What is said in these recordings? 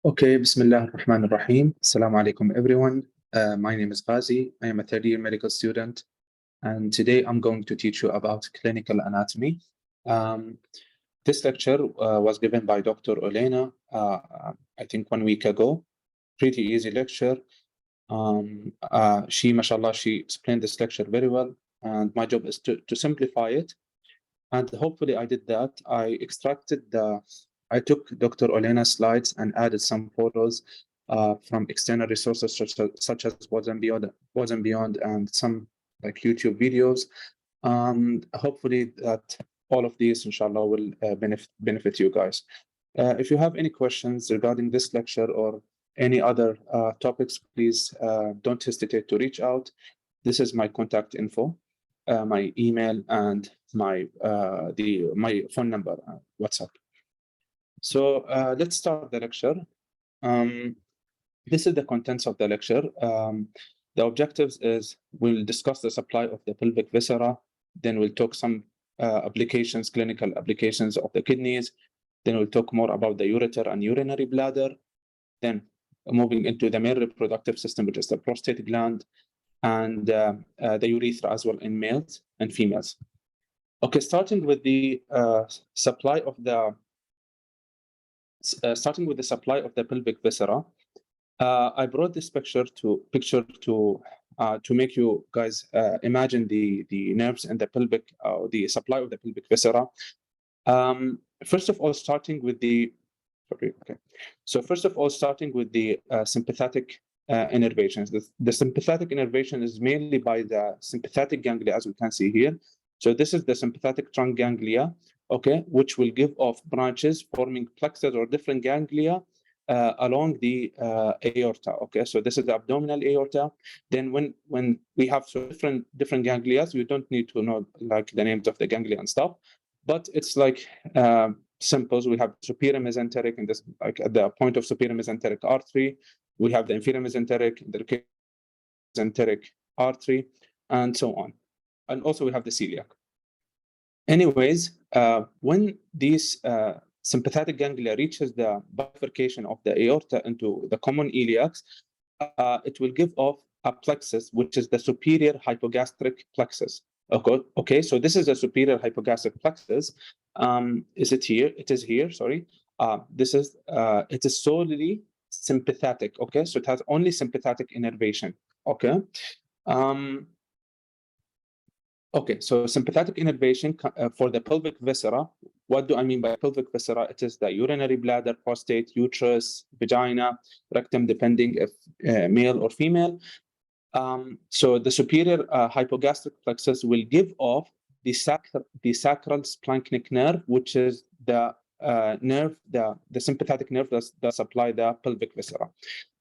Okay, Bismillah ar-Rahman ar-Rahim. Assalamu alaikum, everyone. My name is Ghazi. I am a third-year medical student, and today I'm going to teach you about clinical anatomy. This lecture was given by Dr. Olena, I think 1 week ago. Pretty easy lecture. Mashallah, she explained this lecture very well, and my job is to simplify it. And hopefully I did that. I took Dr. Olena's slides and added some photos from external resources such as Boards and Beyond and some like YouTube videos. Hopefully that all of these, inshallah, will benefit you guys. If you have any questions regarding this lecture or any other topics, please don't hesitate to reach out. This is my contact info, my email, and my phone number, WhatsApp. So let's start the lecture. This is the contents of the lecture. The objectives is we'll discuss the supply of the pelvic viscera, then we'll talk some clinical applications of the kidneys, then we'll talk more about the ureter and urinary bladder, then moving into the male reproductive system, which is the prostate gland, and the urethra as well in males and females. Okay, starting with the supply of the pelvic viscera. I brought this picture to make you guys imagine the nerves and the pelvic, the supply of the pelvic viscera. First of all, starting with the sympathetic innervations. The sympathetic innervation is mainly by the sympathetic ganglia, as we can see here. So this is the sympathetic trunk ganglia, okay, which will give off branches forming plexus or different ganglia along the aorta. Okay, so this is the abdominal aorta. Then when we have different ganglia, you don't need to know like the names of the ganglia and stuff, but it's like simple. We have superior mesenteric, and this like at the point of superior mesenteric artery. We have the inferior mesenteric, the mesenteric artery, and so on. And also we have the celiac. Anyways, when these sympathetic ganglia reaches the bifurcation of the aorta into the common iliacs, it will give off a plexus, which is the superior hypogastric plexus. Okay, so this is the superior hypogastric plexus. Is it here? It is here, sorry. It is solely sympathetic, okay? So it has only sympathetic innervation, okay? Okay, so sympathetic innervation for the pelvic viscera. What do I mean by pelvic viscera? It is the urinary bladder, prostate, uterus, vagina, rectum, depending if male or female. So the superior hypogastric plexus will give off the sacral splanchnic nerve, which is the nerve, the sympathetic nerve that supply the pelvic viscera.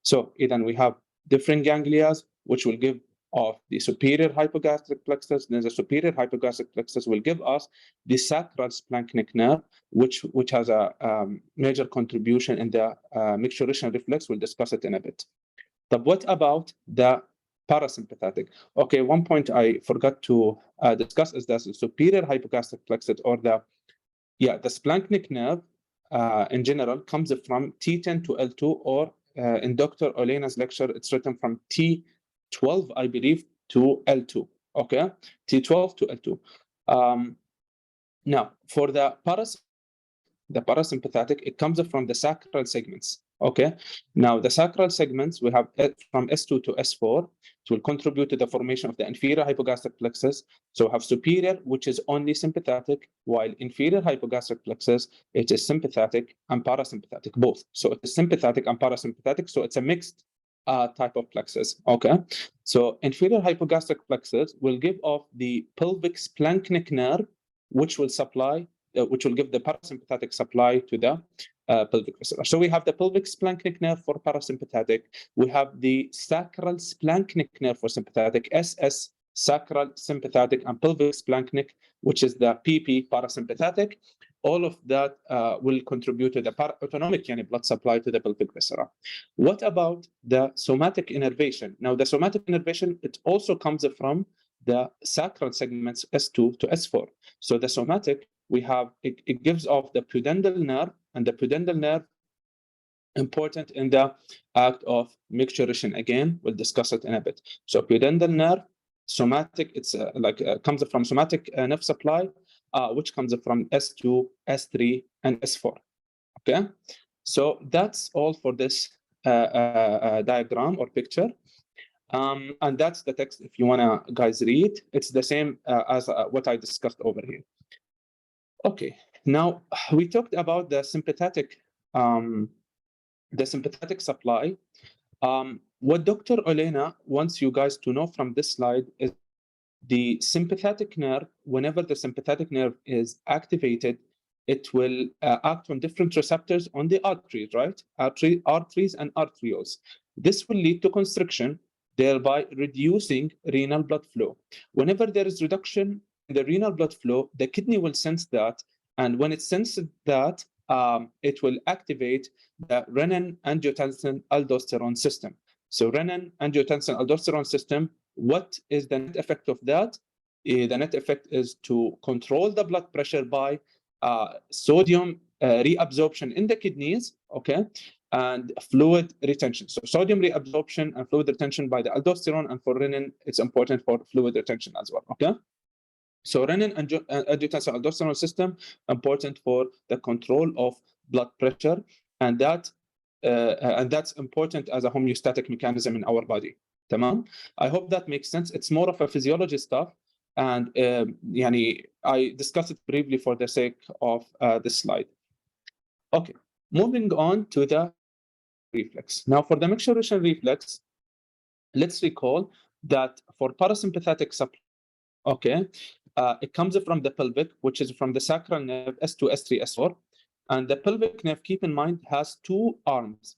So then we have different ganglia, which will give off the superior hypogastric plexus. Then the superior hypogastric plexus will give us the sacral splanchnic nerve, which has a major contribution in the micturition reflex. We'll discuss it in a bit. But what about the parasympathetic? Okay, one point I forgot to discuss is that the superior hypogastric plexus, or the splanchnic nerve in general comes from T10 to L2, or in Dr. Olena's lecture, it's written from T12, I believe, to L2. Okay, T12 to L2. Now, for the parasympathetic, it comes from the sacral segments. Okay, now the sacral segments we have from S2 to S4. It will contribute to the formation of the inferior hypogastric plexus. So we have superior, which is only sympathetic, while inferior hypogastric plexus, it is sympathetic and parasympathetic, both. So it is sympathetic and parasympathetic. So it's a mixed type of plexus. Okay, so inferior hypogastric plexus will give off the pelvic splanchnic nerve, which will give the parasympathetic supply to the pelvic viscera. So we have the pelvic splanchnic nerve for parasympathetic. We have the sacral splanchnic nerve for sympathetic, SS, sacral sympathetic, and pelvic splanchnic, which is the PP parasympathetic. All of that will contribute to the autonomic blood supply to the pelvic viscera. What about the somatic innervation? Now, the somatic innervation, it also comes from the sacral segments S2 to S4. So the somatic, we have, it gives off the pudendal nerve, and the pudendal nerve important in the act of micturition. Again, we'll discuss it in a bit. So pudendal nerve, somatic, it's comes from somatic nerve supply, which comes from S2, S3, and S4. Okay, so that's all for this diagram or picture. And that's the text if you want to, guys, read. It's the same as what I discussed over here. Okay, now we talked about the sympathetic supply. What Dr. Olena wants you guys to know from this slide is the sympathetic nerve. Whenever the sympathetic nerve is activated, it will act on different receptors on the arteries, right? Arteries and arterioles. This will lead to constriction, thereby reducing renal blood flow. Whenever there is reduction in the renal blood flow, the kidney will sense that, and when it senses that, it will activate the renin-angiotensin-aldosterone system. So renin-angiotensin-aldosterone system, what is the net effect of that? The net effect is to control the blood pressure by sodium reabsorption in the kidneys, okay, and fluid retention. So sodium reabsorption and fluid retention by the aldosterone, and for renin, it's important for fluid retention as well, okay? So renin-angiotensin-aldosterone system, important for the control of blood pressure, and that's important as a homeostatic mechanism in our body. Tamam? I hope that makes sense. It's more of a physiology stuff, and I discussed it briefly for the sake of this slide. Okay, moving on to the reflex. Now, for the micturition reflex, let's recall that for parasympathetic supply, okay, it comes from the pelvic, which is from the sacral nerve S2, S3, S4. And the pelvic nerve, keep in mind, has two arms.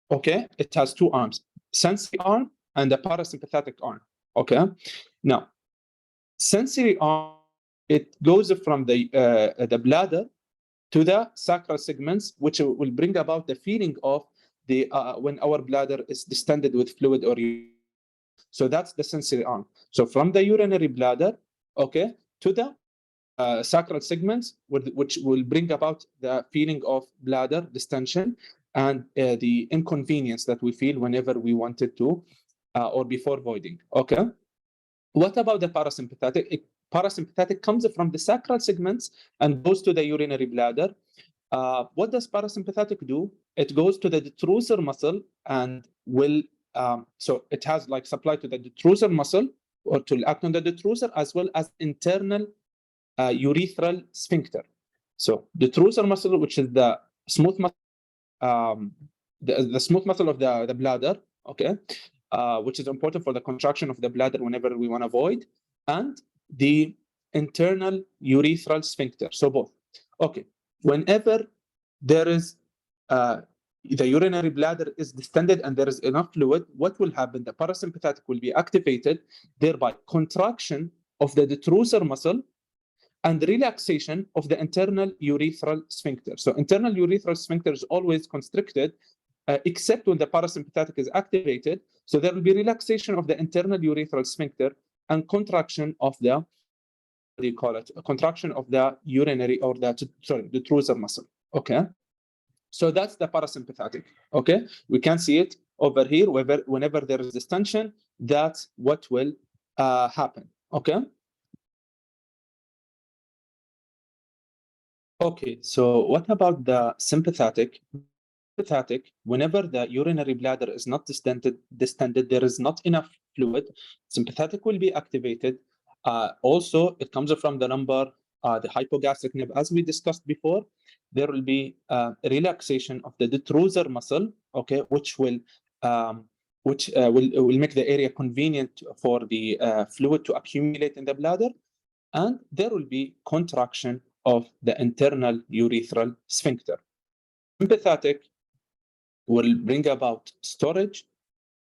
Okay, it has two arms, sensory arm and the parasympathetic arm. Okay, now sensory arm, it goes from the bladder to the sacral segments, which will bring about the feeling of the when our bladder is distended with fluid or urine. So that's the sensory arm. So from the urinary bladder, okay, to the sacral segments, which will bring about the feeling of bladder distension and the inconvenience that we feel whenever we wanted to or before voiding. Okay. What about the parasympathetic? Parasympathetic comes from the sacral segments and goes to the urinary bladder. What does parasympathetic do? It goes to the detrusor muscle and will, so it has like supply to the detrusor muscle or to act on the detrusor, as well as internal urethral sphincter. So detrusor muscle, which is the smooth muscle, the smooth muscle of the bladder, okay, which is important for the contraction of the bladder whenever we want to void, and the internal urethral sphincter. So both. Okay. Whenever there is the urinary bladder is distended and there is enough fluid, what will happen? The parasympathetic will be activated, thereby contraction of the detrusor muscle and relaxation of the internal urethral sphincter. So internal urethral sphincter is always constricted, except when the parasympathetic is activated. So there will be relaxation of the internal urethral sphincter and contraction of the, what do you call it? A contraction of the urinary or the detrusor muscle. Okay. So that's the parasympathetic. Okay. We can see it over here. Whenever there is distension, that's what will happen. Okay. Okay, so what about the sympathetic? Sympathetic, whenever the urinary bladder is not distended, there is not enough fluid, sympathetic will be activated. Also, it comes from the number, the hypogastric nerve, as we discussed before. There will be relaxation of the detrusor muscle, okay, which will make the area convenient for the fluid to accumulate in the bladder, and there will be contraction of the internal urethral sphincter. Sympathetic will bring about storage,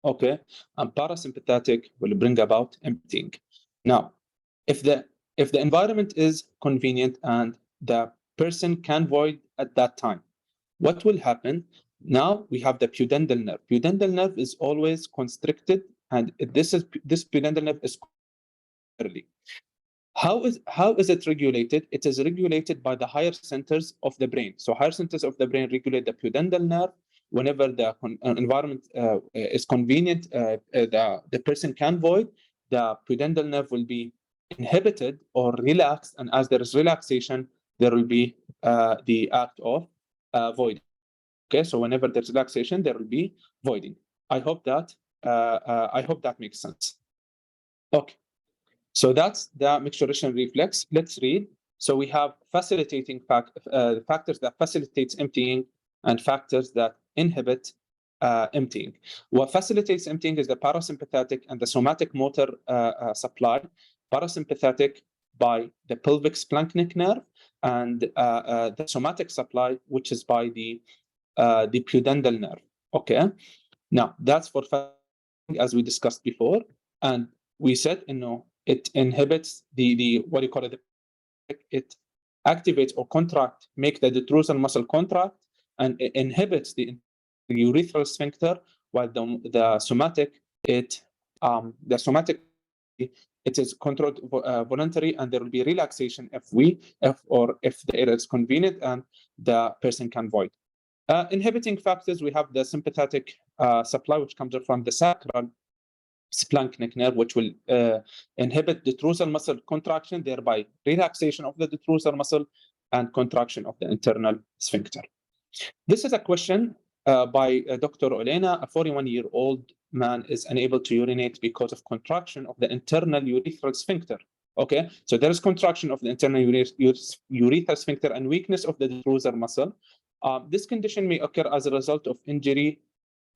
okay, and parasympathetic will bring about emptying. Now, if the environment is convenient and the person can void at that time, what will happen? Now we have the pudendal nerve. Pudendal nerve is always constricted, and this pudendal nerve is early. How is it regulated? It is regulated by the higher centers of the brain. So higher centers of the brain regulate the pudendal nerve, whenever the environment is convenient, the person can void, the pudendal nerve will be inhibited or relaxed, and as there is relaxation, there will be the act of voiding. Okay, so whenever there's relaxation, there will be voiding. I hope that makes sense. Okay, so that's the micturition reflex. Let's read. So we have facilitating factors that facilitates emptying and factors that inhibit emptying. What facilitates emptying is the parasympathetic and the somatic motor supply. Parasympathetic by the pelvic splanchnic nerve, and the somatic supply, which is by the pudendal nerve. Okay, now that's for fasting, as we discussed before, and we said, it inhibits the what do you call it? It activates or contract, make the detrusor muscle contract, and it inhibits the urethral sphincter, while the somatic it is controlled voluntary, and there will be relaxation if the area is convenient and the person can void. Inhibiting factors, we have the sympathetic supply, which comes from the sacral splanchnic nerve, which will inhibit detrusor muscle contraction, thereby relaxation of the detrusor muscle and contraction of the internal sphincter. This is a question by Dr. Olena. A 41-year-old man is unable to urinate because of contraction of the internal urethral sphincter. Okay, so there is contraction of the internal urethral sphincter and weakness of the detrusor muscle. This condition may occur as a result of injury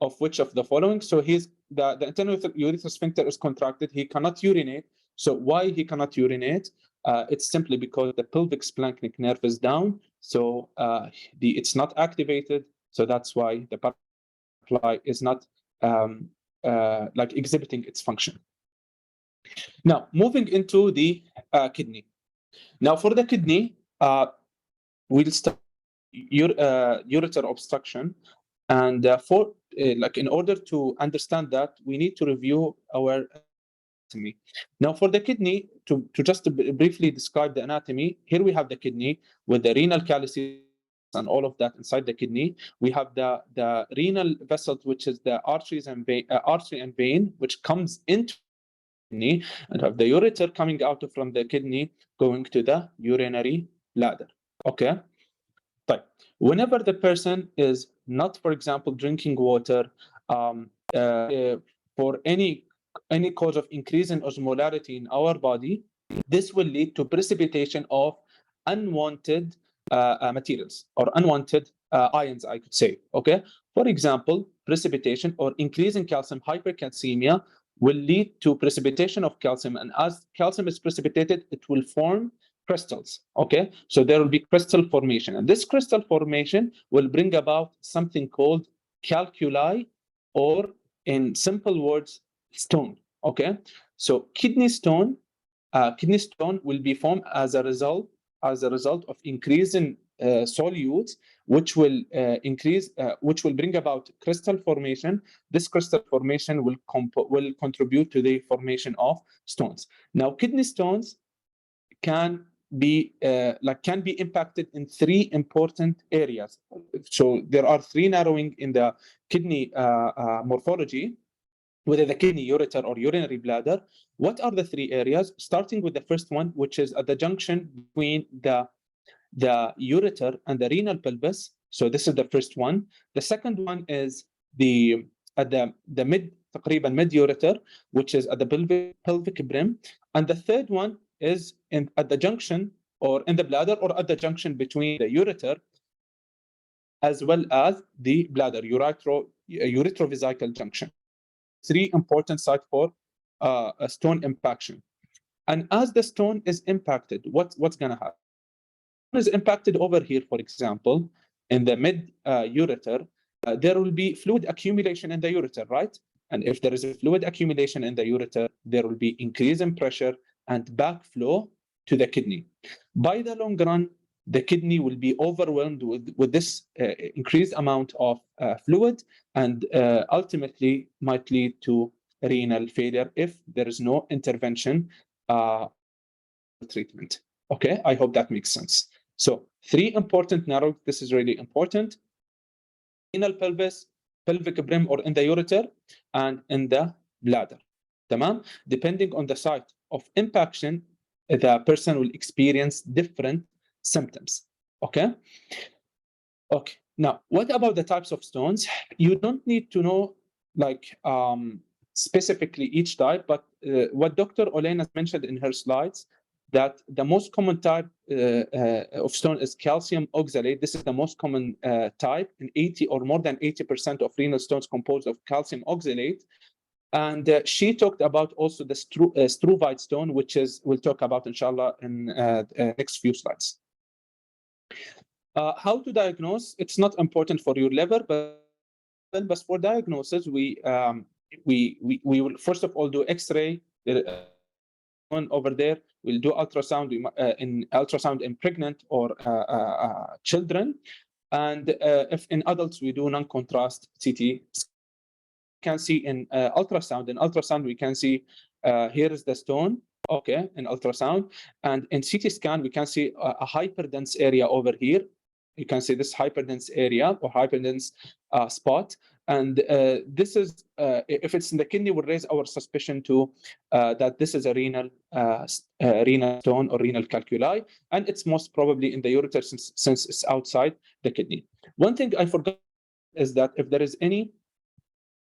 of which of the following? So the internal urethral sphincter is contracted. He cannot urinate. So why he cannot urinate? It's simply because the pelvic splanchnic nerve is down. So it's not activated. So that's why the supply is not like exhibiting its function. Now, moving into the kidney. Now, for the kidney, we'll start ureter obstruction. And in order to understand that, we need to review our anatomy. Now, for the kidney, to just briefly describe the anatomy, here we have the kidney with the renal calculi and all of that inside the kidney. We have the renal vessels, which is the artery and vein, which comes into the kidney, and have the ureter coming out from the kidney, going to the urinary bladder. Okay. But whenever the person is not, for example, drinking water for any cause of increase in osmolarity in our body, this will lead to precipitation of unwanted materials or unwanted ions, I could say. Okay, for example, precipitation or increase in calcium hypercalcemia will lead to precipitation of calcium, and as calcium is precipitated, it will form crystals. Okay, so there will be crystal formation, and this crystal formation will bring about something called calculi, or in simple words, stone. Okay, so kidney stone will be formed as a result of increase in solutes, which will bring about crystal formation. This crystal formation will contribute to the formation of stones. Now, kidney stones can be impacted in three important areas. So there are three narrowing in the kidney morphology, whether the kidney, ureter, or urinary bladder. What are the three areas? Starting with the first one, which is at the junction between the ureter and the renal pelvis. So this is the first one. The second one is at the mid ureter, which is at the pelvic brim. And the third one is at the junction, or in the bladder, or at the junction between the ureter as well as the bladder, uretrovesical junction. Three important sites for a stone impaction. And as the stone is impacted, what's going to happen? Is impacted over here, for example, in the mid ureter, there will be fluid accumulation in the ureter, right? And if there is a fluid accumulation in the ureter, there will be increase in pressure and backflow to the kidney. By the long run, the kidney will be overwhelmed with this increased amount of fluid, and ultimately might lead to renal failure if there is no intervention treatment. Okay, I hope that makes sense. So three important narrow, this is really important. renal pelvis, pelvic brim, or in the ureter, and in the bladder. Tamam? Depending on the site of impaction, the person will experience different symptoms. Okay? Okay. Now, what about the types of stones? You don't need to know like specifically each type, but what Dr. Olena mentioned in her slides, that the most common type of stone is calcium oxalate. This is the most common type, and 80 or more than 80% of renal stones composed of calcium oxalate. And she talked about also the struvite stone, which is we'll talk about inshallah in next few slides. How to diagnose? It's not important for your liver, but for diagnosis, we will first of all do X-ray. Over there, we'll do ultrasound in pregnant or children, and if in adults we do non-contrast CT. Can see in ultrasound. In ultrasound, we can see here is the stone. Okay, in ultrasound, and in CT scan, we can see a hyperdense area over here. You can see this hyperdense area or hyperdense spot. And this is, if it's in the kidney, will raise our suspicion to that this is a renal stone or renal calculi. And it's most probably in the ureter since it's outside the kidney. One thing I forgot is that if there is any,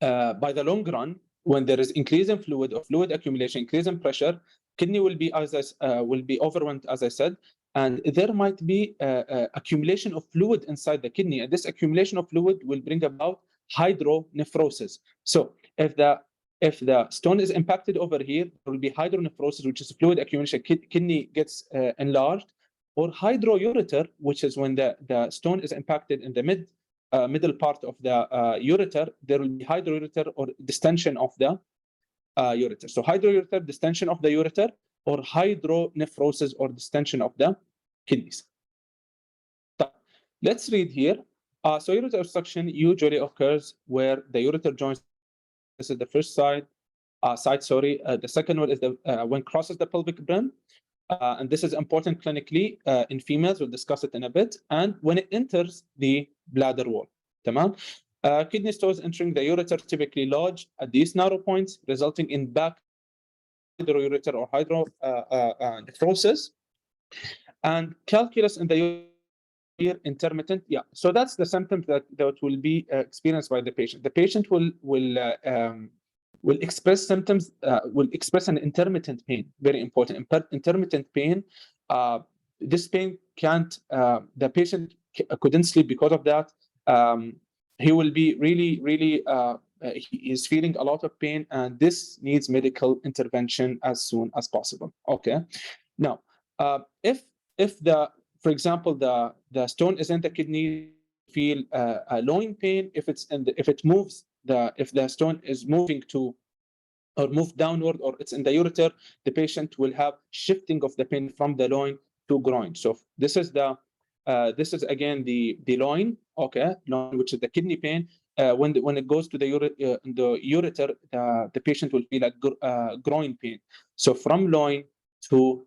by the long run, when there is increase in fluid or fluid accumulation, increase in pressure, kidney will be overwhelmed, as I said, and there might be accumulation of fluid inside the kidney, and this accumulation of fluid will bring about hydronephrosis. So if the stone is impacted over here, there will be hydronephrosis, which is fluid accumulation, kidney gets enlarged, or hydroureter, which is when the stone is impacted in the middle part of the ureter, there will be hydroureter or distension of the ureter. So hydroureter, distension of the ureter, or hydronephrosis or distension of the kidneys. Let's read here. So ureter obstruction usually occurs where the ureter joins. This is the first side. The second one is when crosses the pelvic brim. And this is important clinically in females. We'll discuss it in a bit. And when it enters the bladder wall. Kidney stones entering the ureter typically lodge at these narrow points, resulting in back hydroureter or hydronephrosis. And calculus in the ureter intermittent. Yeah, so that's the symptom that will be experienced by the patient. The patient will express symptoms, will express an intermittent pain. Very important. Intermittent pain. This pain can't. The patient couldn't sleep because of that. He will be really. He is feeling a lot of pain, and this needs medical intervention as soon as possible. Okay. Now, if for example, the stone is in the kidney, feel a loin pain. If the stone is moving to or move downward, or it's in the ureter, the patient will have shifting of the pain from the loin to groin. So this is again the loin, okay, loin, which is the kidney pain. When it goes to the ureter, the patient will feel a groin pain. So from loin to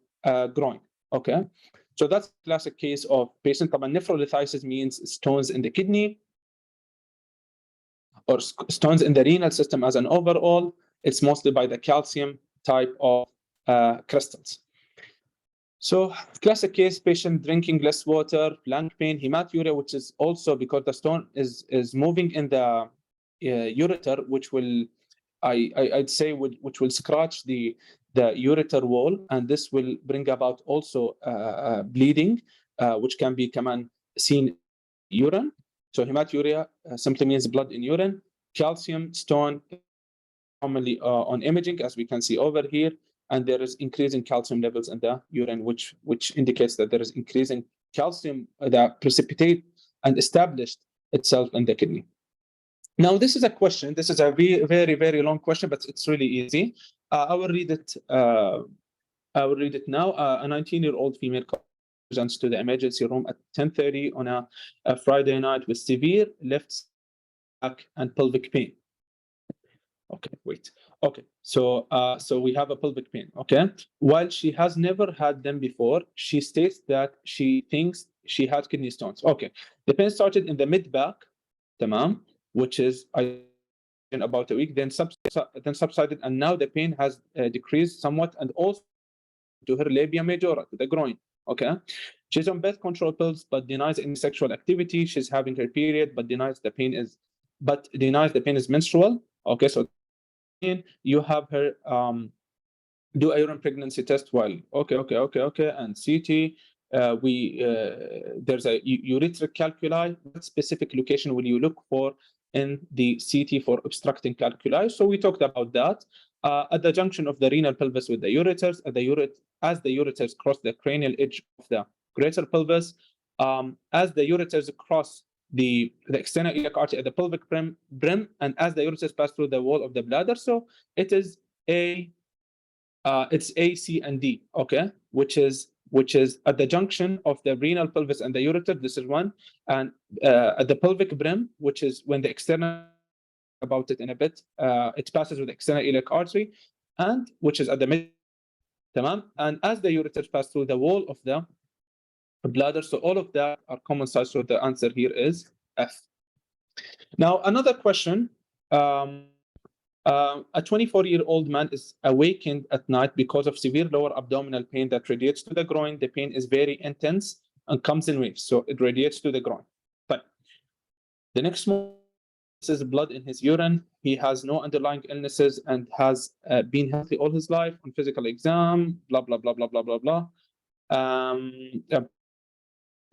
groin, okay. So that's a classic case of patient. Nephrolithiasis means stones in the kidney or stones in the renal system as an overall. It's mostly by the calcium type of crystals. So classic case, patient drinking less water, flank pain, hematuria, which is also because the stone is moving in the ureter, which will, I'd say, which will scratch the ureter wall, and this will bring about also bleeding, which can be seen in urine. So hematuria simply means blood in urine. Calcium stone, commonly on imaging, as we can see over here, and there is increasing calcium levels in the urine, which indicates that there is increasing calcium that precipitate and established itself in the kidney. Now, this is a question. This is a very, very, very long question, but it's really easy. I will read it. I will read it now. A 19-year-old female presents to the emergency room at 10:30 on a Friday night with severe left back and pelvic pain. Okay, wait. Okay, so we have a pelvic pain. Okay, while she has never had them before, she states that she thinks she had kidney stones. Okay, the pain started in the mid back, tamam, which is in about a week, then subsided, and now the pain has decreased somewhat, and also to her labia majora, to the groin. Okay, she's on birth control pills, but denies any sexual activity. She's having her period, but denies the pain is menstrual. Okay, so you have her do a urine pregnancy test. Well, okay, and CT. There's a ureteric calculi. What specific location will you look for in the CT for obstructing calculi? So we talked about that. At the junction of the renal pelvis with the ureters, as the ureters cross the cranial edge of the greater pelvis, as the ureters cross the external iliac artery at the pelvic brim, and as the ureters pass through the wall of the bladder. So it is it's A, C, and D, okay, which is at the junction of the renal pelvis and the ureter. This is one, and at the pelvic brim, which is when the external, about it in a bit, it passes with the external iliac artery, and which is at the mid, tamam, and as the ureters pass through the wall of the bladder. So all of that are common size. So the answer here is F. Now another question. A 24-year-old man is awakened at night because of severe lower abdominal pain that radiates to the groin. The pain is very intense and comes in waves, so it radiates to the groin. But the next morning, is blood in his urine. He has no underlying illnesses and has been healthy all his life. On physical exam, blah blah blah blah blah blah blah. The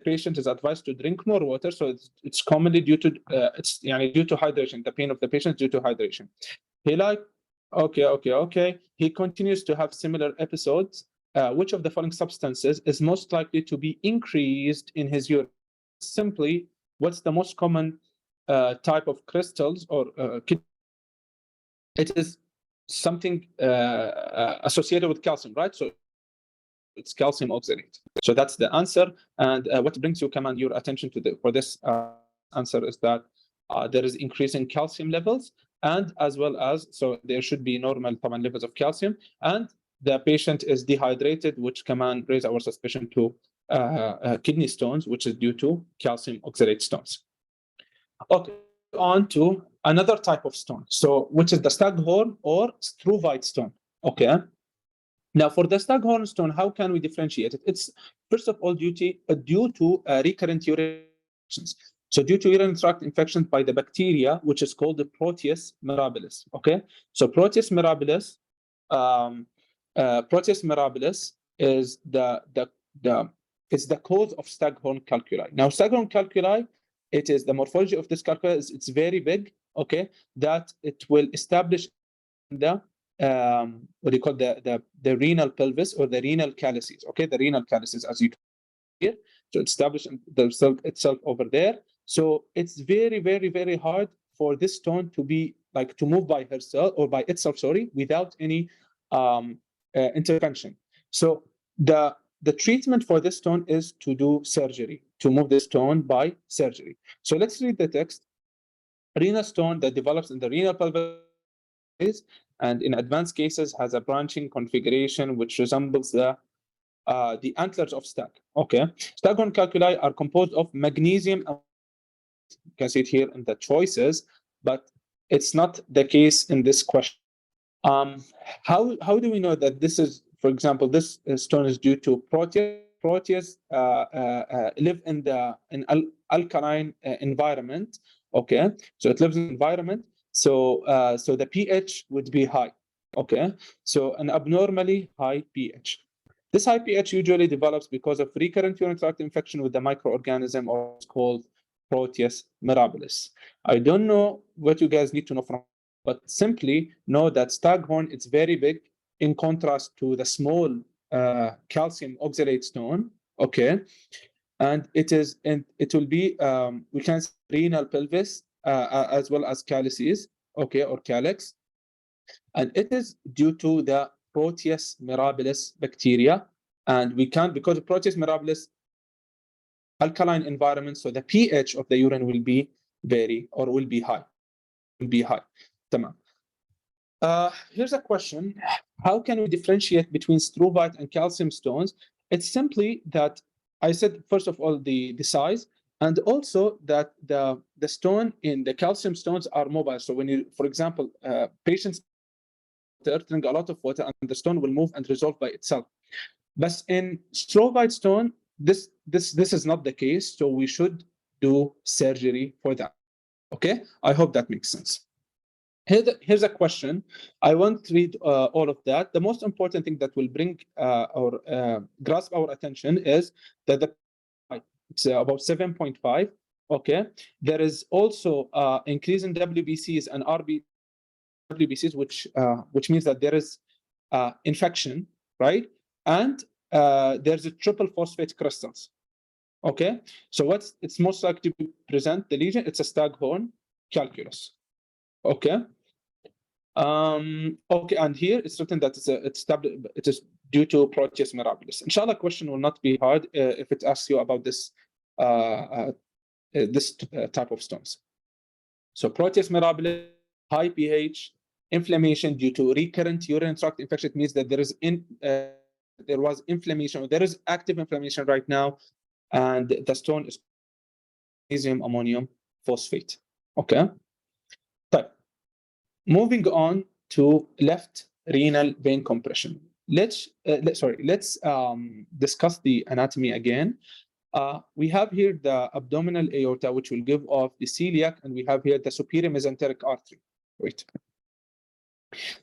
patient is advised to drink more water. So it's commonly due to due to hydration. The pain of the patient is due to hydration. He okay. He continues to have similar episodes. Which of the following substances is most likely to be increased in his urine? Simply, what's the most common type of crystals or it is something associated with calcium, right? So it's calcium oxalate. So that's the answer. And what brings your attention to for this answer is that there is increasing calcium levels, and as well as, so there should be normal levels of calcium, and the patient is dehydrated, which can raise our suspicion to kidney stones, which is due to calcium oxalate stones. Okay, on to another type of stone, so which is the Staghorn or struvite stone. Okay, now for the Staghorn stone, how can we differentiate it? It's first of all due to recurrent urinary infections. So due to urinary tract infections by the bacteria, which is called the Proteus mirabilis. Okay, so Proteus mirabilis is the cause of Staghorn calculi. Now Staghorn calculi, it is the morphology of this calculi is it's very big. Okay, that it will establish the what do you call the renal pelvis or the renal calyces. Okay, the renal calyces, as you here, to establish itself over there. So it's very, very, very hard for this stone to be to move by herself or by itself, without any intervention. So the treatment for this stone is to do surgery, to move the stone by surgery. So let's read the text. Renal stone that develops in the renal pelvis and in advanced cases has a branching configuration which resembles the antlers of stag. Okay, Staghorn calculi are composed of magnesium. You can see it here in the choices, but it's not the case in this question. How do we know that this is, for example, this stone is due to Proteus? Proteus live in alkaline environment. Okay, so it lives in environment. So the pH would be high. Okay, so an abnormally high pH. This high pH usually develops because of recurrent urinary tract infection with the microorganism, or it's called Proteus mirabilis. I don't know what you guys need to know from, but simply know that Staghorn, it's very big in contrast to the small calcium oxalate stone. Okay, and it will be we can say renal pelvis as well as calyces. Okay, or calyx, and it is due to the Proteus mirabilis bacteria, and we can't, because of Proteus mirabilis alkaline environment, so the pH of the urine will be high. Tamam. Here's a question: how can we differentiate between struvite and calcium stones? It's simply that I said, first of all, the size. And also that the stone in the calcium stones are mobile. So when you, for example, patients drink a lot of water and the stone will move and resolve by itself. But in stromal stone, this is not the case. So we should do surgery for that. Okay, I hope that makes sense. Here's a question. I won't read all of that. The most important thing that will bring or grasp our attention is that it's about 7.5. Okay, there is also increase in WBCs and WBCs, which means that there is infection, right? And there's a triple phosphate crystals. Okay, so it's most likely to present the lesion? It's a Staghorn calculus. Okay. Okay, and here it's written that it is due to Proteus mirabilis. Inshallah, question will not be hard if it asks you about this type of stones. So Proteus mirabilis, high pH, inflammation due to recurrent urinary tract infection. It means that there was inflammation, or there is active inflammation right now, and the stone is magnesium ammonium phosphate. Okay. But moving on to left renal vein compression. Let's discuss the anatomy again. We have here the abdominal aorta, which will give off the celiac, and we have here the superior mesenteric artery. Wait.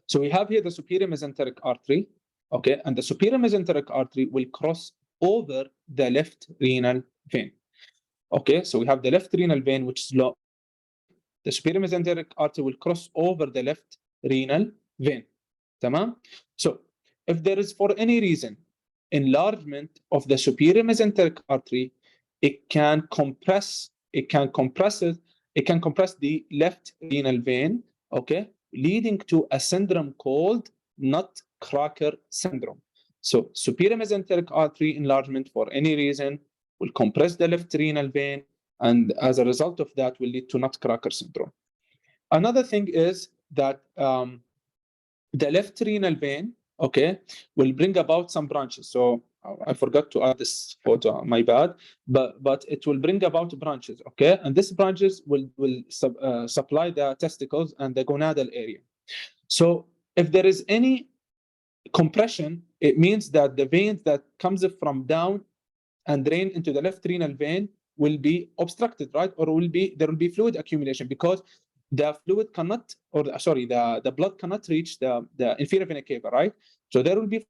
So we have here the superior mesenteric artery, okay, and the superior mesenteric artery will cross over the left renal vein. Okay, so we have the left renal vein, which is low. The superior mesenteric artery will cross over the left renal vein. Tamam? So if there is, for any reason, enlargement of the superior mesenteric artery, it can compress the left renal vein, okay, leading to a syndrome called nutcracker syndrome. So superior mesenteric artery enlargement for any reason will compress the left renal vein, and as a result of that will lead to nutcracker syndrome. Another thing is that the left renal vein, okay, will bring about some branches. So I forgot to add this photo, my bad, but it will bring about branches, okay, and these branches will supply the testicles and the gonadal area. So if there is any compression, it means that the veins that comes from down and drain into the left renal vein will be obstructed, right? Or there will be fluid accumulation, because the fluid cannot, the blood cannot reach the inferior vena cava, right? So there will be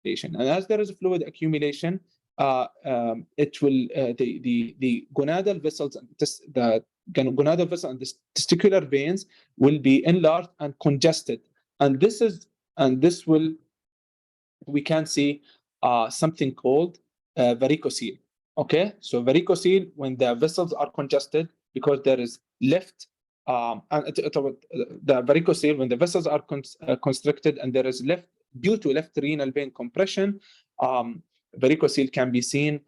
accumulation, and as there is fluid accumulation, it will the gonadal vessels and the testicular veins will be enlarged and congested, and this will, we can see something called varicocele. Okay, so varicocele, when the vessels are congested because there is left and the varicocele, when the vessels are constricted and there is left due to left renal vein compression, varicocele can be seen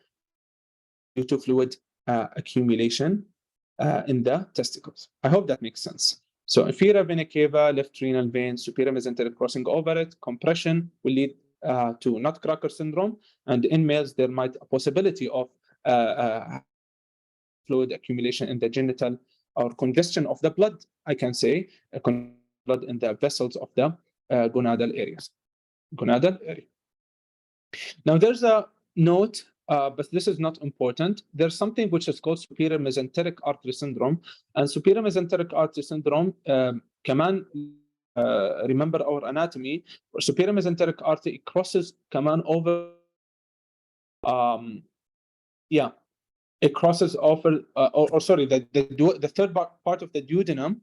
due to fluid accumulation in the testicles. I hope that makes sense. So inferior vena cava, left renal vein, superior mesenteric crossing over it, compression will lead to nutcracker syndrome, and in males there might be a possibility of fluid accumulation in the genital, or congestion of the blood, I can say, blood in the vessels of the gonadal areas. Now there's a note, but this is not important. There's something which is called superior mesenteric artery syndrome, and superior mesenteric artery syndrome, remember our anatomy, superior mesenteric artery crosses over it crosses over the third part of the duodenum.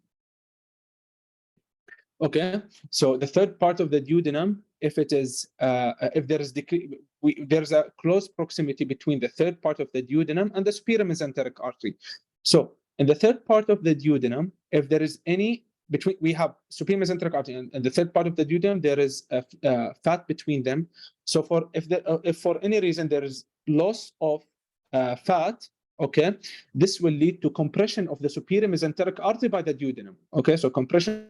Okay, so the third part of the duodenum, if it is if there is there's a close proximity between the third part of the duodenum and the superior mesenteric artery. So in the third part of the duodenum, if there is any we have superior mesenteric artery and the third part of the duodenum, there is fat between them. So if for any reason there is loss of fat, okay, this will lead to compression of the superior mesenteric artery by the duodenum. Okay, so compression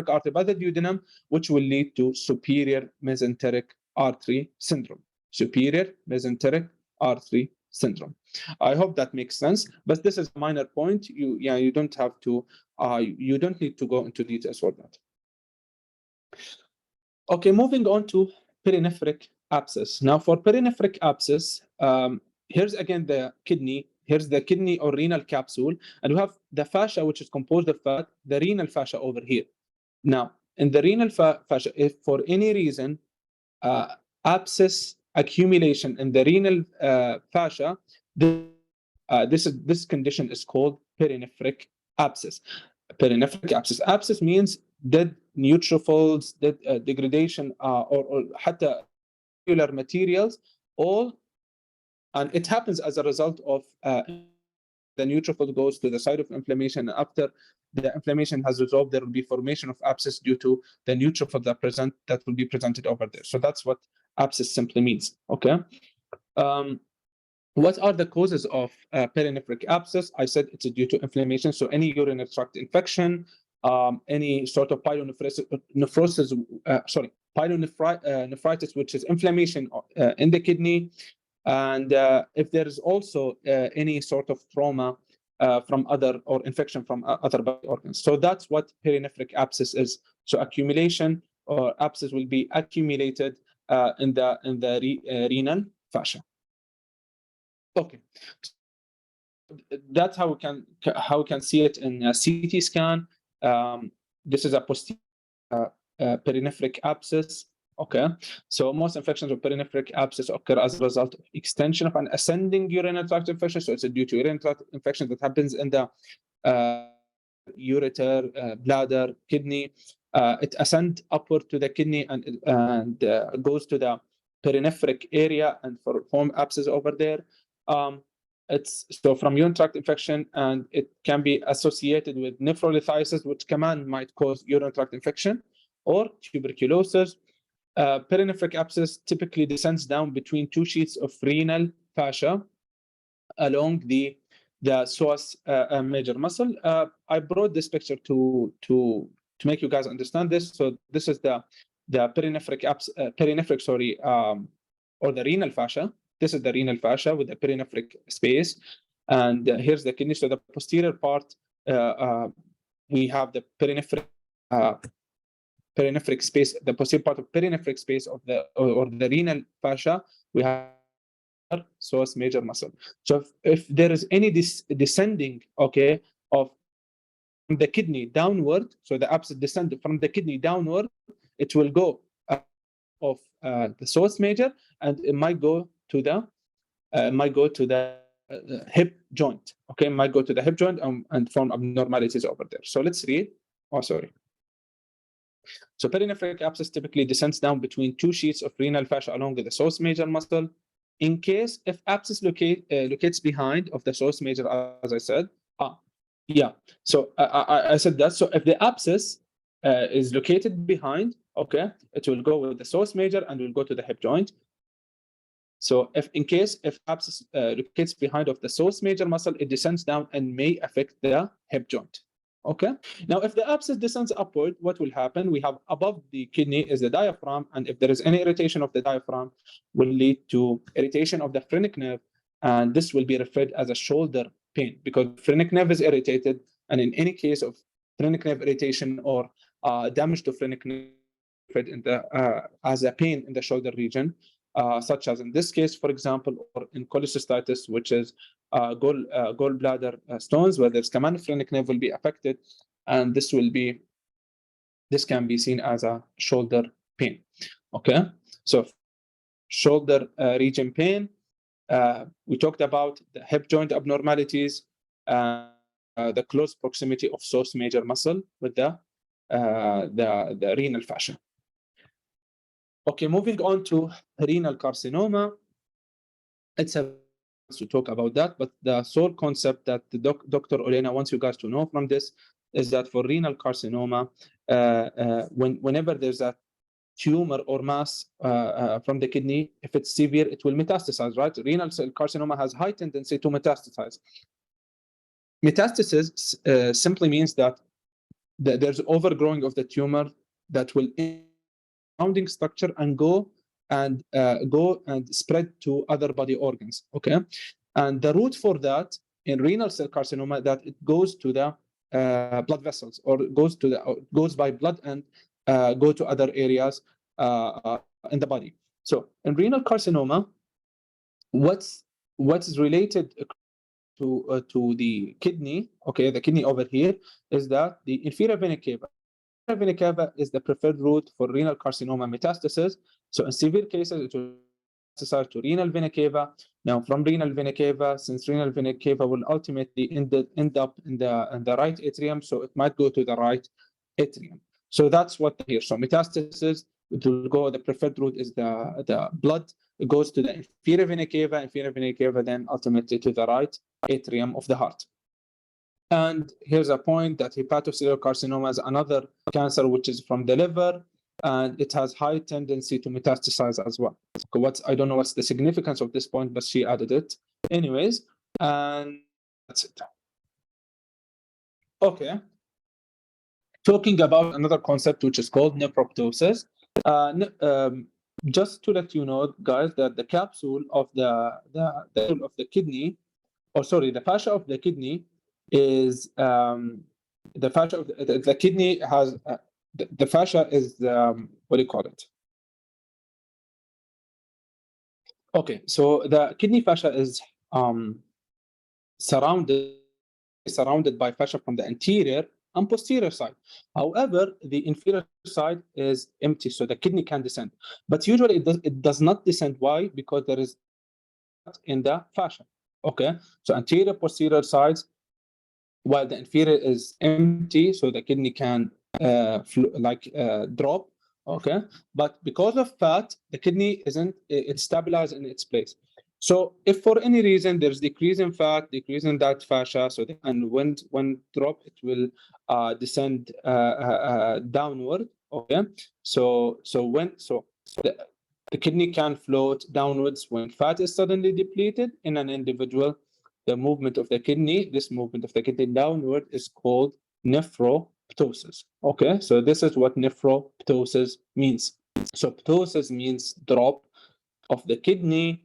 artery by the duodenum, which will lead to superior mesenteric artery syndrome. Superior mesenteric artery syndrome. I hope that makes sense, but this is a minor point. You don't have to, you don't need to go into details for that. Okay, moving on to perinephric abscess. Now for perinephric abscess, here's again the kidney. Here's the kidney or renal capsule, and we have the fascia, which is composed of fat, the renal fascia over here. Now, in the renal fascia, if for any reason abscess accumulation in the renal fascia, this condition is called perinephric abscess. Perinephric abscess. Abscess means dead neutrophils, dead degradation, or حتى cellular materials, all, and it happens as a result of the neutrophil goes to the site of inflammation, and after the inflammation has resolved, there will be formation of abscess due to the neutrophil that will be presented over there. So that's what abscess simply means. Okay. What are the causes of perinephric abscess? I said it's due to inflammation. So any urinary tract infection, any sort of pyelonephritis, which is inflammation in the kidney, and if there is also any sort of trauma from other, or infection from other body organs. So that's what perinephric abscess is. So accumulation, or abscess will be accumulated in the renal fascia. Okay, that's how we can see it in a CT scan. This is a posterior perinephric abscess. Okay, so most infections of perinephric abscess occur as a result of extension of an ascending urinary tract infection. So it's due to urinary tract infection that happens in the ureter, bladder, kidney. It ascends upward to the kidney and goes to the perinephric area and form abscess over there. It's so from urinary tract infection, and it can be associated with nephrolithiasis, which might cause urinary tract infection, or tuberculosis. Perinephric abscess typically descends down between two sheets of renal fascia along the psoas major muscle. I brought this picture to make you guys understand this. So this is the perinephric or the renal fascia. This is the renal fascia with the perinephric space, and here's the kidney. So the posterior part, we have the perinephric space, the posterior part of perinephric space of the renal fascia. We have psoas major muscle. So if there is any descending, okay, of the kidney downward, so the abscess descends from the kidney downward, it will go of the psoas major, and it might go to the hip joint. Okay, might go to the hip joint and form abnormalities over there. So let's read. Oh, sorry. So perinephric abscess typically descends down between two sheets of renal fascia along with the psoas major muscle. In case if abscess locates behind of the psoas major, as I said, yeah. So I said that. So if the abscess is located behind, okay, it will go with the psoas major and will go to the hip joint. So if abscess locates behind of the psoas major muscle, it descends down and may affect the hip joint. Okay. Now, if the abscess descends upward, what will happen? We have above the kidney is the diaphragm, and if there is any irritation of the diaphragm, will lead to irritation of the phrenic nerve, and this will be referred as a shoulder pain because phrenic nerve is irritated, and in any case of phrenic nerve irritation or damage to phrenic nerve, as a pain in the shoulder region. Such as in this case, for example, or in cholecystitis, which is gallbladder stones, where there's command phrenic nerve will be affected, and this can be seen as a shoulder pain. Okay, so shoulder region pain. We talked about the hip joint abnormalities, the close proximity of psoas major muscle with the renal fascia. Okay, moving on to renal carcinoma. It's to talk about that, but the sole concept that the Dr. Olena wants you guys to know from this is that for renal carcinoma, whenever there's a tumor or mass from the kidney, if it's severe, it will metastasize, right? Renal cell carcinoma has high tendency to metastasize. Metastasis simply means that there's overgrowing of the tumor that will surrounding structure and go and spread to other body organs. Okay, And the root for that in renal cell carcinoma, that it goes to the blood vessels, or goes by blood and go to other areas in the body. So in renal carcinoma, what's related to the kidney, okay, the kidney over here, is that the inferior vena cava. Vena cava is the preferred route for renal carcinoma metastasis. So in severe cases, it will metastasize to renal vena cava. Now, from renal vena cava, since renal vena cava will ultimately end up in the right atrium, so it might go to the right atrium. So that's what here. So metastasis, it will go. The preferred route is the blood. It goes to the inferior vena cava, then ultimately to the right atrium of the heart. And here's a point that hepatocellular carcinoma is another cancer which is from the liver, and it has high tendency to metastasize as well. I don't know what's the significance of this point, but she added it anyways, and that's it. Okay. Talking about another concept which is called nephroptosis. Just to let you know, guys, that the capsule of the kidney, or sorry, the fascia of the kidney is the fascia of the kidney has the fascia is what do you call it? Okay, so the kidney fascia is surrounded by fascia from the anterior and posterior side. However, the inferior side is empty, so the kidney can descend. But usually it does not descend. Why? Because there is in the fascia. Okay, so anterior, posterior sides, while the inferior is empty, so the kidney can drop. Okay, but because of fat, the kidney it's stabilized in its place. So if for any reason there's decrease in fat, decrease in that fascia, so and when drop, it will descend downward. Okay, so the kidney can float downwards when fat is suddenly depleted in an individual. The movement of the kidney, this movement of the kidney downward, is called nephroptosis. Okay, so this is what nephroptosis means. So ptosis means drop of the kidney,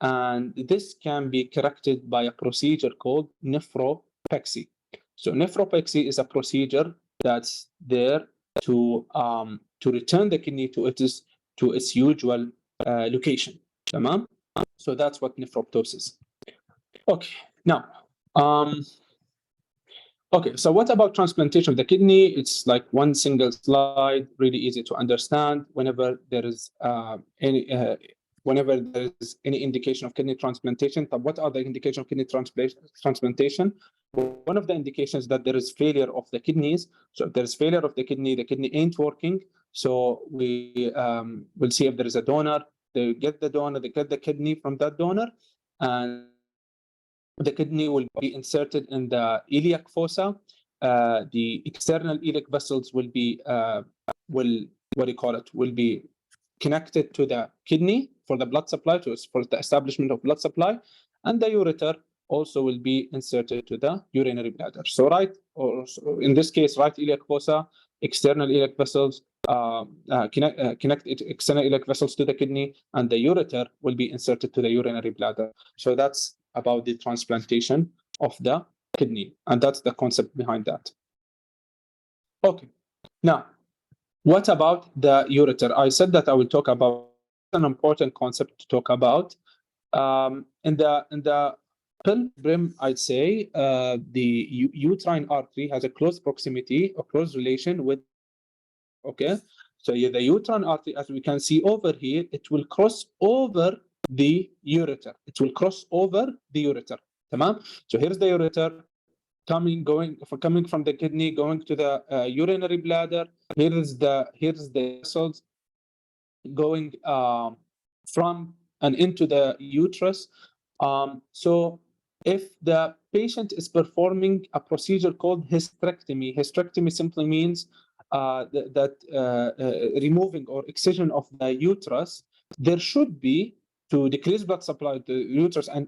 and this can be corrected by a procedure called nephropexy. So nephropexy is a procedure that's there to return the kidney to its usual location. Tamam? So that's what nephroptosis. Okay, now, okay, so what about transplantation of the kidney? It's like one single slide, really easy to understand. Whenever there is any indication of kidney transplantation, what are the indications of kidney transplantation? One of the indications that there is failure of the kidneys. So if there is failure of the kidney ain't working. So we will see if there is a donor. They get the donor, they get the kidney from that donor, and the kidney will be inserted in the iliac fossa. The external iliac vessels will be will be connected to the kidney for the blood supply, for the establishment of blood supply, and the ureter also will be inserted to the urinary bladder. So in this case, right iliac fossa, external iliac vessels connect external iliac vessels to the kidney, and the ureter will be inserted to the urinary bladder. So that's about the transplantation of the kidney, and that's the concept behind that. Okay, now what about the ureter? I said that I will talk about an important concept to talk about. In the pilgrim, I'd say the uterine artery has a close proximity, a close relation with. Okay, so the uterine artery, as we can see over here, it will cross over the ureter. It will cross over the ureter. Tamam? So here's the ureter coming from the kidney, going to the urinary bladder. Here's the vessels going from and into the uterus. So if the patient is performing a procedure called hysterectomy simply means removing or excision of the uterus, there should be, to decrease blood supply to the uterus and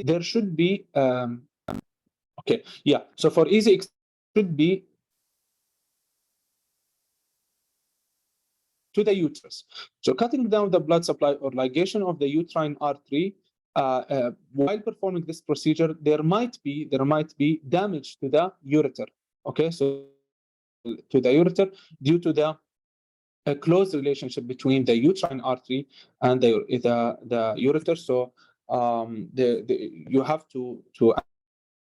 there should be okay, yeah. So for easy should be to the uterus. So cutting down the blood supply or ligation of the uterine artery while performing this procedure, there might be damage to the ureter. Okay, so to the ureter due to the a close relationship between the uterine artery and the ureter. So you have to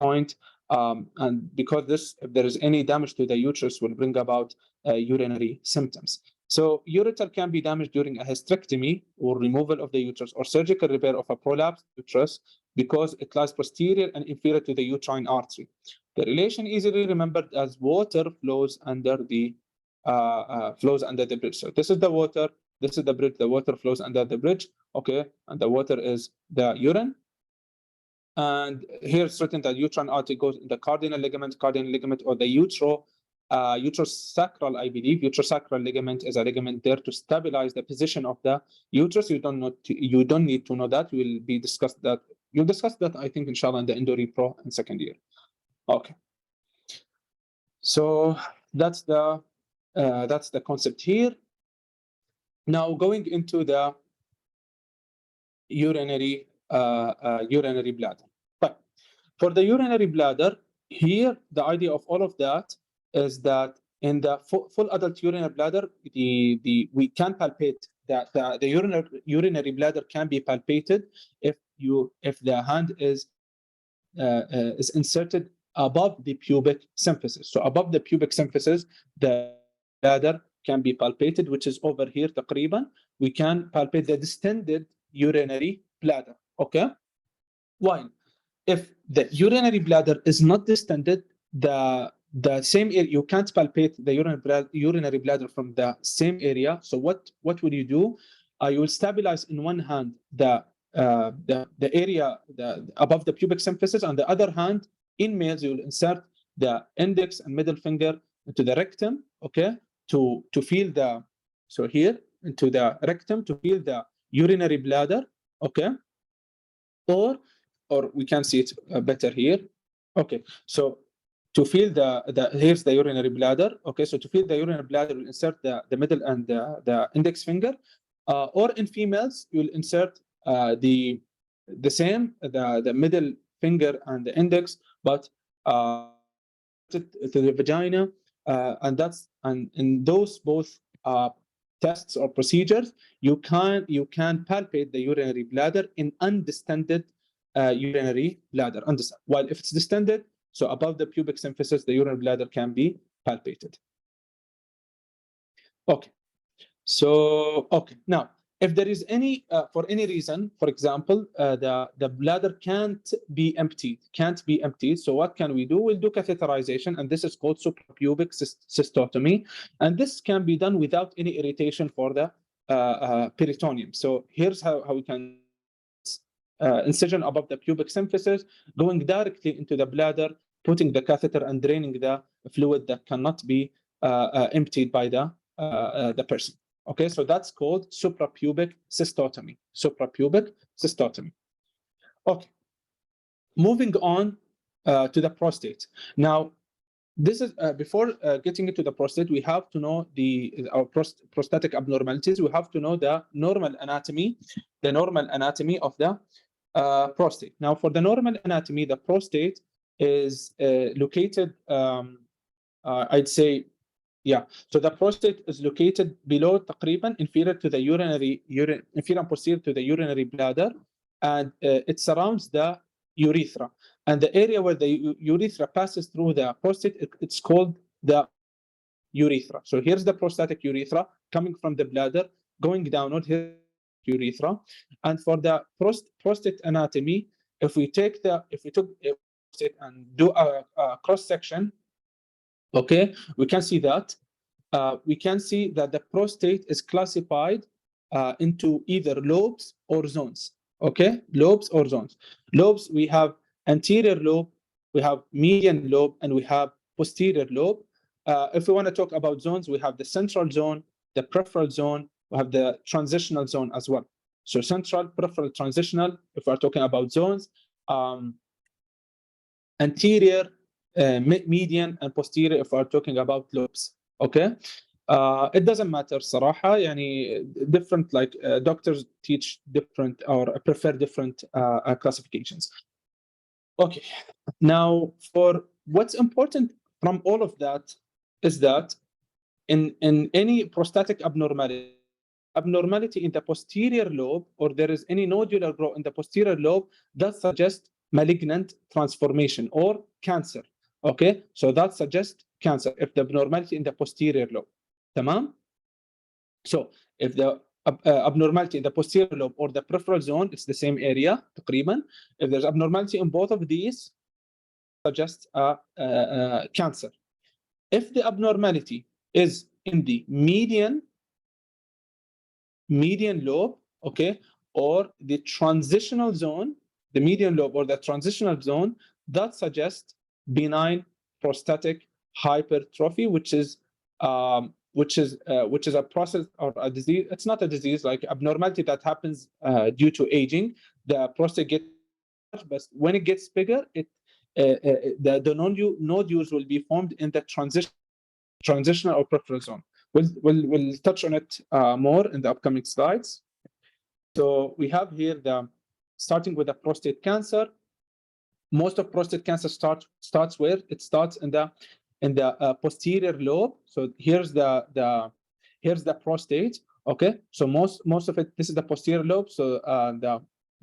point, and because if there is any damage to the uterus, will bring about urinary symptoms. So ureter can be damaged during a hysterectomy or removal of the uterus or surgical repair of a prolapsed uterus because it lies posterior and inferior to the uterine artery. The relation easily remembered as water flows under the bridge. So this is the water, this is the bridge, the water flows under the bridge, okay, and the water is the urine. And here it's written that uterine artery goes in the cardinal ligament, or the uterosacral, I believe. Uterosacral ligament is a ligament there to stabilize the position of the uterus. You don't need to know that. You'll discuss that, I think, inshallah, in the Endo Repro in second year. Okay. So that's the concept here. Now going into the urinary bladder. But for the urinary bladder, here the idea of all of that is that in the full adult urinary bladder, we can palpate that the urinary bladder can be palpated if the hand is inserted above the pubic symphysis. So above the pubic symphysis, the bladder can be palpated, which is over here, taqriban. We can palpate the distended urinary bladder, okay? While if the urinary bladder is not distended, the same area, you can't palpate the urinary bladder from the same area. So what will you do? You will stabilize in one hand the area above the pubic symphysis. On the other hand, in males, you will insert the index and middle finger into the rectum, okay, to feel so here into the rectum to feel the urinary bladder, okay, or we can see it better here, okay. So to feel here's the urinary bladder, okay. So to feel the urinary bladder, we'll insert the middle and the index finger, or in females, you'll insert the middle finger and the index, but to the vagina, and in those both tests or procedures, you can palpate the urinary bladder in undistended urinary bladder. While if it's distended, so above the pubic symphysis, the urinary bladder can be palpated. Okay. So okay, now if there is any for any reason, for example, the bladder can't be emptied. So what can we do? We'll do catheterization, and this is called suprapubic cystotomy, and this can be done without any irritation for the peritoneum. So here's how we can incision above the pubic symphysis, going directly into the bladder, putting the catheter and draining the fluid that cannot be emptied by the person. Okay, so that's called suprapubic cystotomy. Okay, moving on to the prostate. Now, this is before getting into the prostate, we have to know our prostatic abnormalities. We have to know the normal anatomy of the prostate. Now, for the normal anatomy, the prostate is located, I'd say, yeah. So the prostate is located below, taqriban, inferior to the inferior and posterior to the urinary bladder, and it surrounds the urethra. And the area where the urethra passes through the prostate, it's called the urethra. So here's the prostatic urethra coming from the bladder, going downward. Here's urethra. And for the prostate anatomy, if we took prostate and do a cross section, okay, we can see that the prostate is classified into either lobes or zones. Okay, lobes or zones. Lobes, we have anterior lobe, we have median lobe, and we have posterior lobe. If we want to talk about zones, we have the central zone, the peripheral zone, we have the transitional zone as well. So central, peripheral, transitional, if we're talking about zones, anterior, median, and posterior if we're talking about lobes. Okay, It doesn't matter صراحة يعني different like doctors teach different or prefer different classifications. Okay, now for what's important from all of that is that in any prostatic abnormality in the posterior lobe, or there is any nodular growth in the posterior lobe, that suggests malignant transformation or cancer. Okay, so that suggests cancer if the abnormality in the posterior lobe. Tamam? So if the abnormality in the posterior lobe or the peripheral zone, it's the same area تقريبا. If there's abnormality in both of these, suggests cancer. If the abnormality is in the median lobe, okay, or the transitional zone, the median lobe or the transitional zone, that suggests benign prostatic hypertrophy, which is a process or a disease. It's not a disease, like abnormality that happens due to aging. The prostate gets, but when it gets bigger, the nodules will be formed in the transitional or peripheral zone. We'll touch on it more in the upcoming slides. So we have here starting with the prostate cancer. Most of prostate cancer starts where? It starts in the posterior lobe. So here's the prostate. Okay, so most of it, this is the posterior lobe. So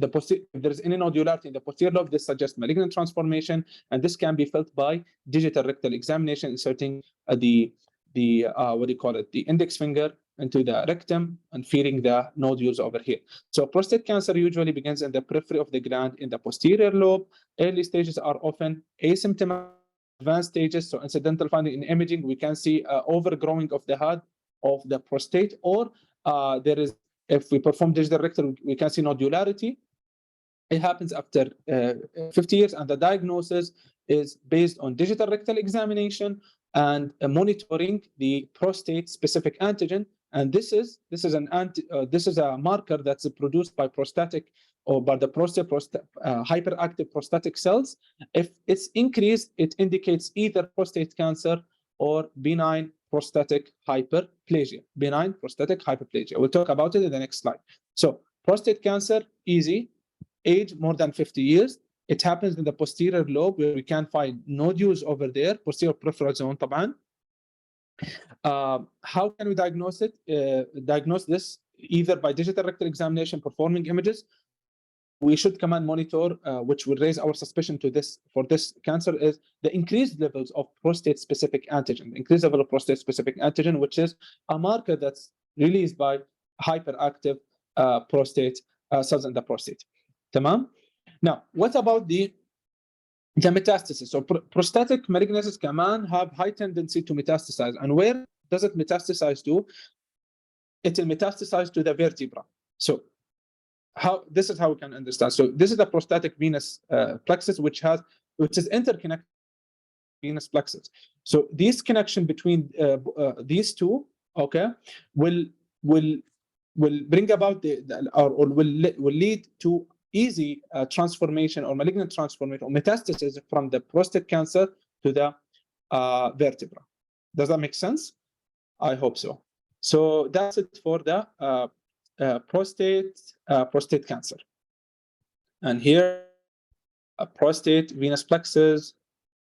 if there's any nodularity in the posterior lobe, this suggests malignant transformation, and this can be felt by digital rectal examination, inserting what do you call it, the index finger into the rectum and feeling the nodules over here. So prostate cancer usually begins in the periphery of the gland in the posterior lobe. Early stages are often asymptomatic. Advanced stages, so incidental finding in imaging, we can see overgrowing of the head of the prostate, or there is, if we perform digital rectal, we can see nodularity. It happens after 50 years, and the diagnosis is based on digital rectal examination and monitoring the prostate-specific antigen. And this is a marker that's produced by prostatic or by the hyperactive prostatic cells. If it's increased, it indicates either prostate cancer or benign prostatic hyperplasia. Benign prostatic hyperplasia. We'll talk about it in the next slide. So prostate cancer, easy. Age more than 50 years. It happens in the posterior lobe, where we can find nodules over there, posterior peripheral zone طبعا. How can we diagnose it? Diagnose this either by digital rectal examination, performing images. We should command monitor, which will raise our suspicion to this for this cancer, is the increased levels of prostate-specific antigen. Increased level of prostate-specific antigen, which is a marker that's released by hyperactive prostate cells in the prostate. Tamam? Now, what about the metastasis? So prostatic malignancies كمان have high tendency to metastasize. And where does it metastasize to? It will metastasize to the vertebra. So this is how we can understand. So this is the prostatic venous plexus, which is interconnected venous plexus. So this connection between these two, okay, will bring about or will lead to easy transformation or malignant transformation or metastasis from the prostate cancer to the vertebra. Does that make sense? I hope so. So that's it for the prostate cancer. And here, prostate venous plexus,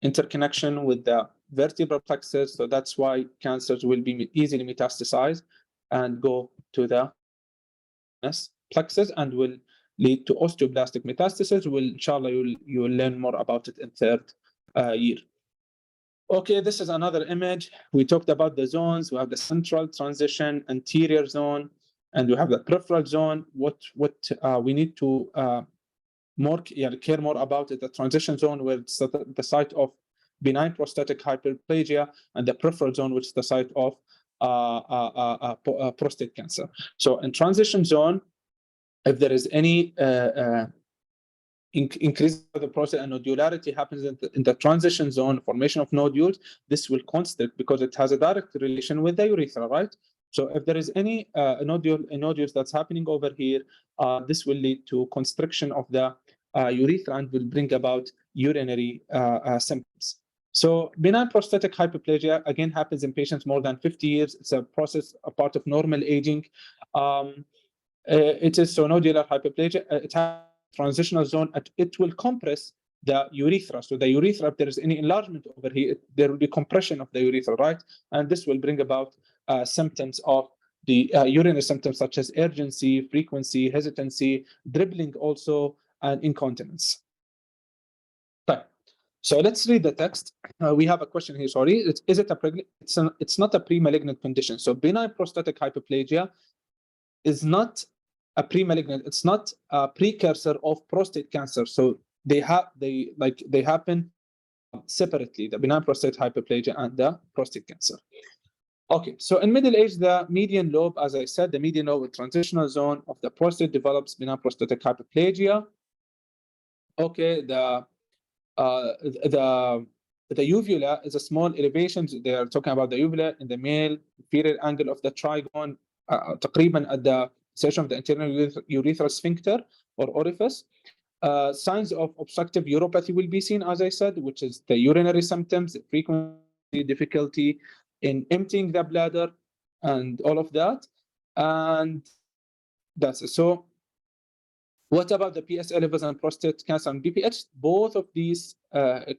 interconnection with the vertebral plexus. So that's why cancers will be easily metastasized and go to the venous plexus and will lead to osteoblastic metastasis. Inshallah, you will learn more about it in third year. Okay, this is another image. We talked about the zones. We have the central transition, anterior zone, and we have the peripheral zone. What we need to care more about it, the transition zone, where it's the site of benign prostatic hyperplasia, and the peripheral zone, which is the site of prostate cancer. So in transition zone, if there is any increase of the prostate and nodularity happens in the transition zone, formation of nodules, this will constrict because it has a direct relation with the urethra, right? So if there is any nodules that's happening over here, this will lead to constriction of the urethra and will bring about urinary symptoms. So benign prostatic hyperplasia, again, happens in patients more than 50 years. It's a process, a part of normal aging. It is nodular hyperplasia. It has transitional zone. It will compress the urethra. So the urethra, if there is any enlargement over here, there will be compression of the urethra, right? And this will bring about symptoms of the urinary symptoms such as urgency, frequency, hesitancy, dribbling also, and incontinence. Right. So let's read the text. We have a question here. Sorry, is it a pregnant? It's not a pre-malignant condition. So benign prostatic hyperplasia is not a pre-malignant. It's not a precursor of prostate cancer. So they happen separately, the benign prostatic hyperplasia and the prostate cancer. Okay, so in middle age, the median lobe, as I said, the median lobe with transitional zone of the prostate develops benign prostatic hyperplasia. Okay, the uvula is a small elevation. They are talking about the uvula in the male inferior angle of the trigone, تقريبا at the section of the internal urethral sphincter or orifice. Signs of obstructive uropathy will be seen, as I said, which is the urinary symptoms, frequency, difficulty in emptying the bladder, and all of that. And that's it. So what about the PSA levels and prostate cancer and BPH? Both of these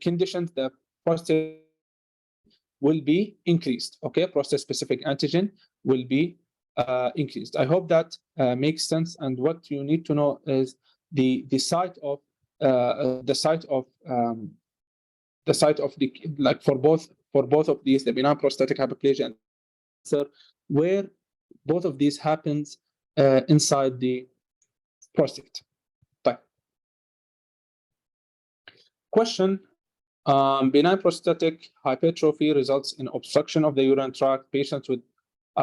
conditions, the prostate will be increased. Okay, prostate-specific antigen will be increased. I hope that makes sense. And what you need to know is the site of like for both of these, the benign prostatic hyperplasia and cancer, where both of these happens inside the prostate. Right. Question: benign prostatic hypertrophy results in obstruction of the urinary tract. Patients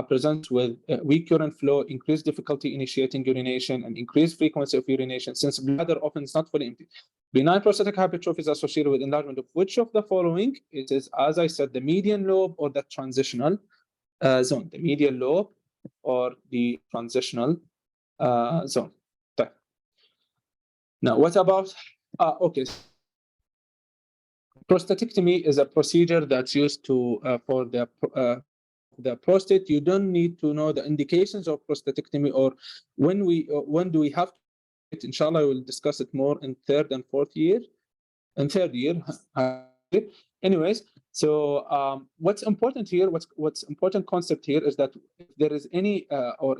present with weak urine flow, increased difficulty initiating urination, and increased frequency of urination since bladder often is not fully empty. Benign prostatic hypertrophy is associated with enlargement of which of the following? It is, as I said, the median lobe or the transitional zone. The median lobe or the transitional zone. Now, what about, okay. Prostatectomy is a procedure that's used to for the prostate. You don't need to know the indications of prostatectomy or when do we have to. Inshallah, we'll discuss it more in third and fourth year. And third year, anyways. So what's important here? What's important concept here is that if there is any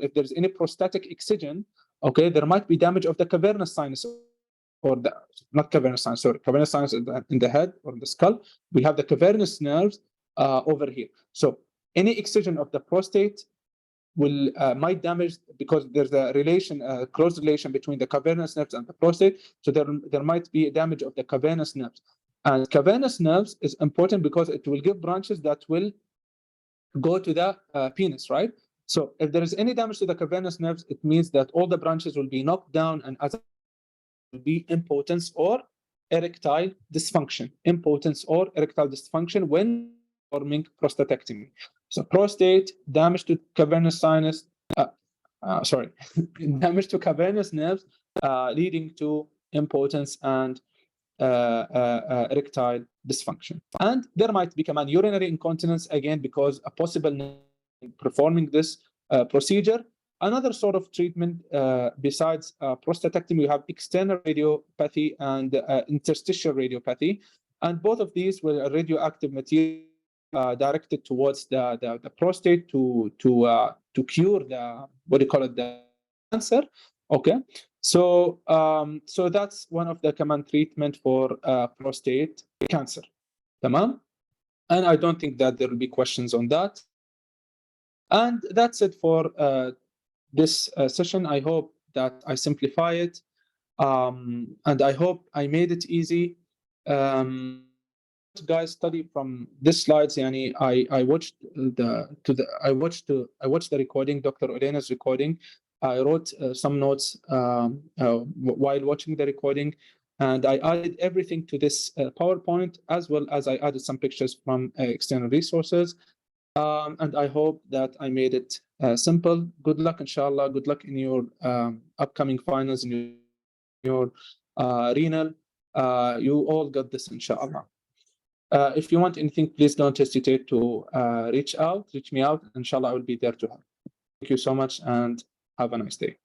if there's any prostatic excision, okay, there might be damage of the cavernous sinus. Or the not cavernous sinus, sorry, cavernous sinus in the head or the skull. We have the cavernous nerves over here. So any excision of the prostate will might damage, because there's a relation, close relation between the cavernous nerves and the prostate. So there might be a damage of the cavernous nerves. And cavernous nerves is important because it will give branches that will go to the penis, right? So if there is any damage to the cavernous nerves, it means that all the branches will be knocked down, and as will be impotence or erectile dysfunction. Impotence or erectile dysfunction when performing prostatectomy. So prostate, damage to cavernous sinus, damage to cavernous nerves, leading to impotence and erectile dysfunction. And there might become an urinary incontinence again because a possible performing this procedure. Another sort of treatment besides prostatectomy, we have external radiopathy and interstitial radiopathy. And both of these were radioactive material directed towards the prostate to cure the, what do you call it, the cancer. Okay, so so that's one of the common treatment for prostate cancer. Tamam? And I don't think that there will be questions on that. And that's it for this session. I hope that I simplify it, and I hope I made it easy. Guys, study from this slides. Yani, I watched the recording, Dr. Olena's recording. I wrote some notes while watching the recording, and I added everything to this PowerPoint, as well as I added some pictures from external resources. And I hope that I made it simple. Good luck, inshallah. Good luck in your upcoming finals, in your renal. You all got this, inshallah. If you want anything, please don't hesitate to reach me out. Inshallah, I will be there to help. Thank you so much and have a nice day.